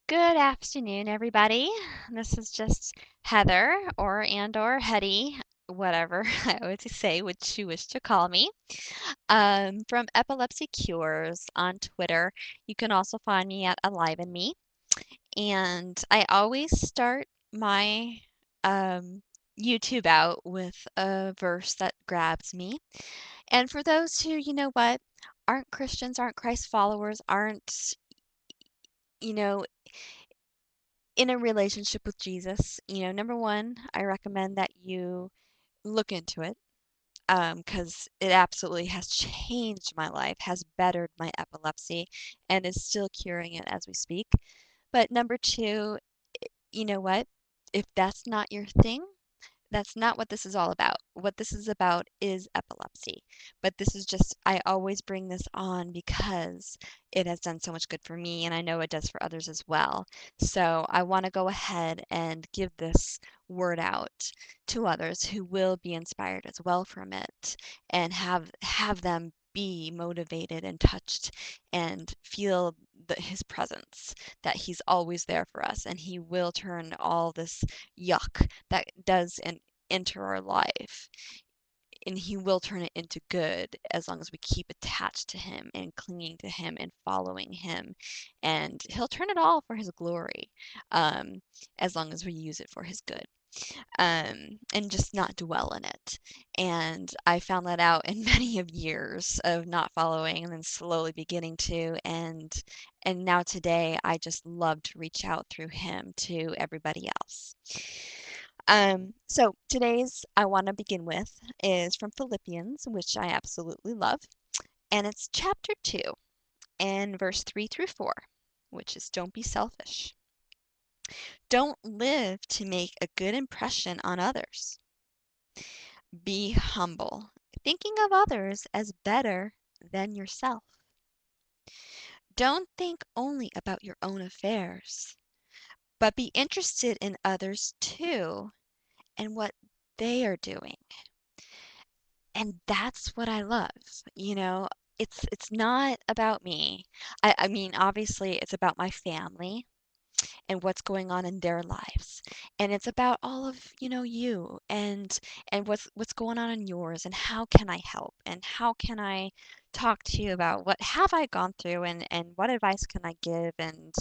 Good afternoon, everybody. This is just Heather or Hetty, whatever I would say, which you wish to call me, from Epilepsy Cures on Twitter. You can also find me at Alive in Me. And I always start my um, YouTube out with a verse that grabs me. And for those who, aren't Christians, aren't Christ followers, aren't, you know, in a relationship with Jesus, number one, I recommend that you look into it because it absolutely has changed my life, has bettered my epilepsy, and is still curing it as we speak. But number two, you know what? If that's not your thing, that's not what this is all about. What this is about is epilepsy. But this is just, I always bring this on because it has done so much good for me, and I know it does for others as well. So I want to go ahead and give this word out to others who will be inspired as well from it and have them be motivated and touched and feel his presence, that he's always there for us and he will turn all this yuck that does enter our life, and he will turn it into good as long as we keep attached to him and clinging to him and following him, and he'll turn it all for his glory, um, as long as we use it for his good, and just not dwell in it. And I found that out in many of years of not following and then slowly beginning to, and now today I just love to reach out through him to everybody else. So today's I want to begin with is from Philippians, which I absolutely love, and it's chapter 2 and verse 3 through 4, which is don't be selfish. Don't live to make a good impression on others. Be humble, thinking of others as better than yourself. Don't think only about your own affairs, but be interested in others too and what they are doing. And that's what I love. You know, it's not about me. I mean, obviously it's about my family and what's going on in their lives. And it's about all of, you and what's going on in yours and how can I help and how can I talk to you about what have I gone through and what advice can I give and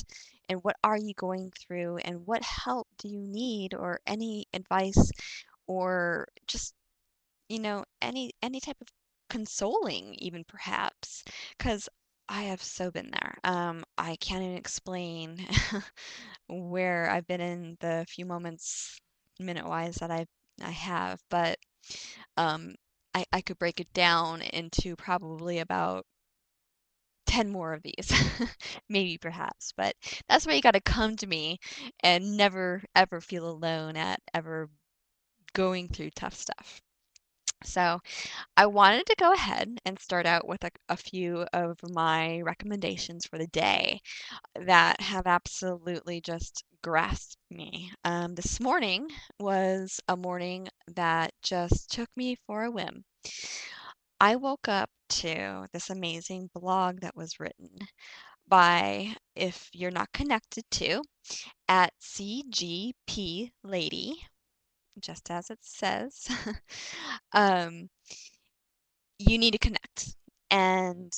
what are you going through and what help do you need or any advice or just any type of consoling even perhaps, because I have so been there. I can't even explain where I've been in the few moments minute-wise that I have, but um, I could break it down into probably about 10 more of these, maybe perhaps, but that's where you got to come to me and never ever feel alone at ever going through tough stuff. So I wanted to go ahead and start out with a few of my recommendations for the day that have absolutely just grasped me. This morning was a morning that just took me for a whim. I woke up to this amazing blog that was written by, if you're not connected to, at CGP Lady, just as it says. um, you need to connect. And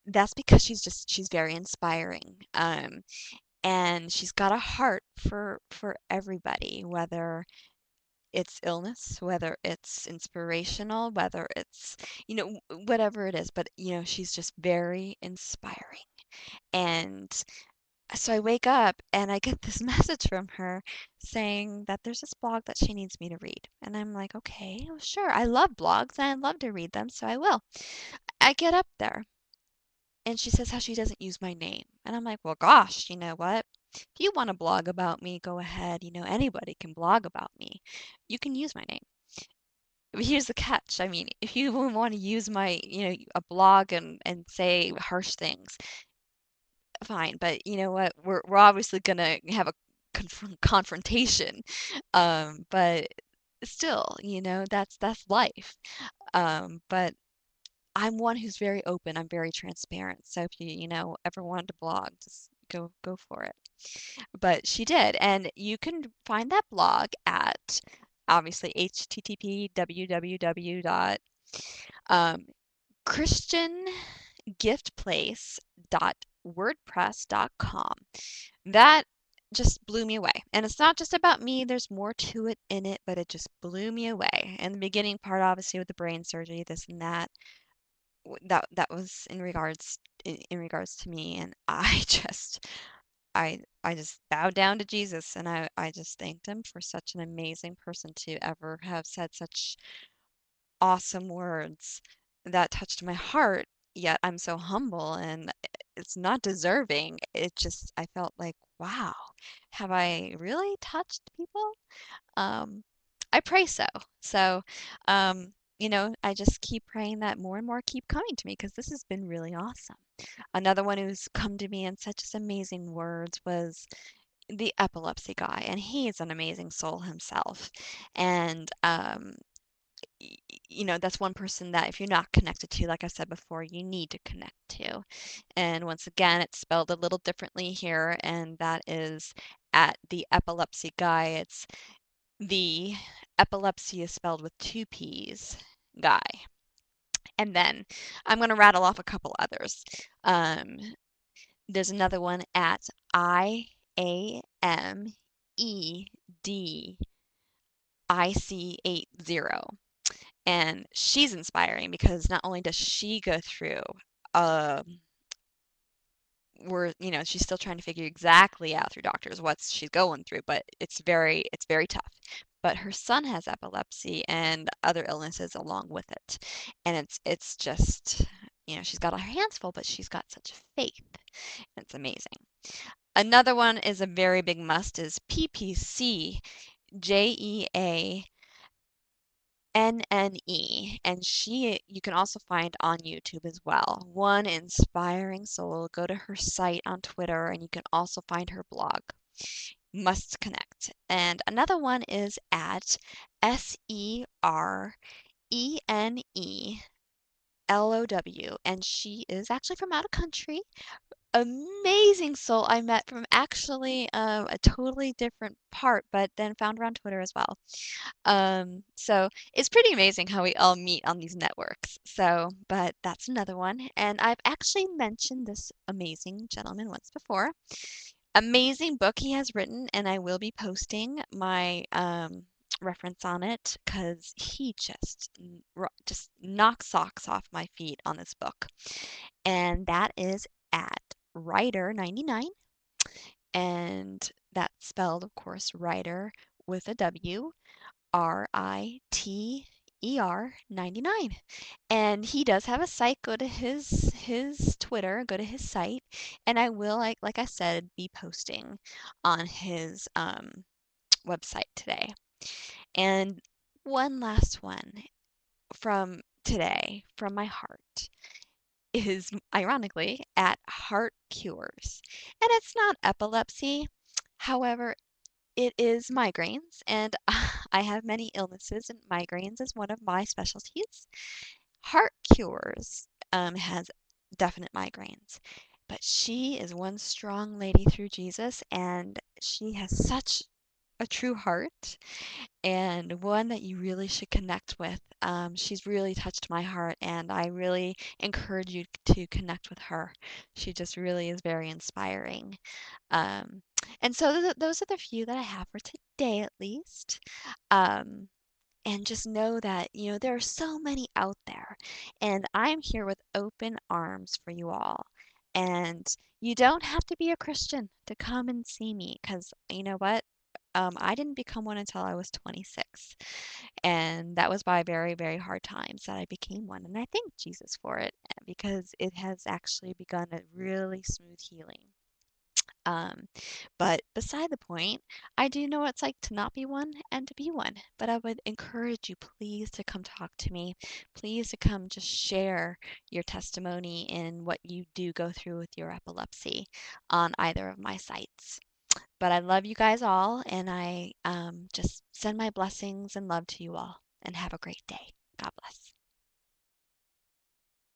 that's because she's very inspiring. And she's got a heart for everybody, whether it's illness, whether it's inspirational, whether it's, whatever it is, but she's just very inspiring. And so I wake up and I get this message from her saying that there's this blog that she needs me to read. And I'm like, okay, well, sure. I love blogs and I love to read them, so I will. I get up there and she says how she doesn't use my name. And I'm like, well, gosh, you know what? If you want to blog about me, go ahead. Anybody can blog about me. You can use my name. But here's the catch. I mean, if you want to use my, a blog and say harsh things, fine. But you know what? We're obviously gonna have a confrontation. But still, that's life. But I'm one who's very open. I'm very transparent. So if you ever wanted to blog, just go for it. But she did, and you can find that blog at obviously http www dot christiangiftplace.wordpress.com. That just blew me away. And it's not just about me, there's more to it in it, but it just blew me away. And the beginning part, obviously, with the brain surgery, this and that, that was in regards to me, and I just I just bowed down to Jesus, and I just thanked him for such an amazing person to ever have said such awesome words that touched my heart, yet I'm so humble and it's not deserving. It just, I felt like, wow, have I really touched people? Um, I pray so. So, I just keep praying that more and more keep coming to me because this has been really awesome. Another one who's come to me in such amazing words was the epilepsy guy, and he is an amazing soul himself. And that's one person that if you're not connected to, like I said before, you need to connect to. And once again, it's spelled a little differently here, and that is at the epilepsy guy. It's the epilepsy is spelled with two P's, guy. And then I'm going to rattle off a couple others. Um, there's another one at IAMEDIC80. And she's inspiring because not only does she go through, uh, she's still trying to figure exactly out through doctors what she's going through, but it's very tough. But her son has epilepsy and other illnesses along with it, and it's just, she's got her hands full, but she's got such faith. It's amazing. Another one is a very big must is PPC JEA NNE, and you can also find on YouTube as well. One inspiring soul. Go to her site on Twitter, and you can also find her blog. Must connect. And another one is at SERENELOW, and she is actually from out of country. Amazing soul I met from actually a totally different part, but then found her on Twitter as well. So it's pretty amazing how we all meet on these networks. So, but that's another one. And I've actually mentioned this amazing gentleman once before. Amazing book he has written, and I will be posting my reference on it because he just knocks socks off my feet on this book. And that is at Writer99, and that's spelled, of course, writer with a W. RITER 99. And he does have a site. Go to his Twitter, go to his site, and I will, like I said, be posting on his website today. And one last one from today, from my heart, is ironically at Heart Cures. And it's not epilepsy. However, it is migraines, and I have many illnesses, and migraines is one of my specialties. Heart Cures has definite migraines, but she is one strong lady through Jesus, and she has such a true heart and one that you really should connect with. She's really touched my heart, and I really encourage you to connect with her. She just really is very inspiring. Um, and so those are the few that I have for today, at least. Um, and just know that, there are so many out there, and I'm here with open arms for you all. And you don't have to be a Christian to come and see me, because you know what? I didn't become one until I was 26. And that was by very, very hard times that I became one. And I thank Jesus for it because it has actually begun a really smooth healing. Um, but beside the point, I do know what it's like to not be one and to be one. But I would encourage you, please, to come talk to me. Please, to come just share your testimony and what you do go through with your epilepsy on either of my sites. But I love you guys all, and I just send my blessings and love to you all. And have a great day. God bless.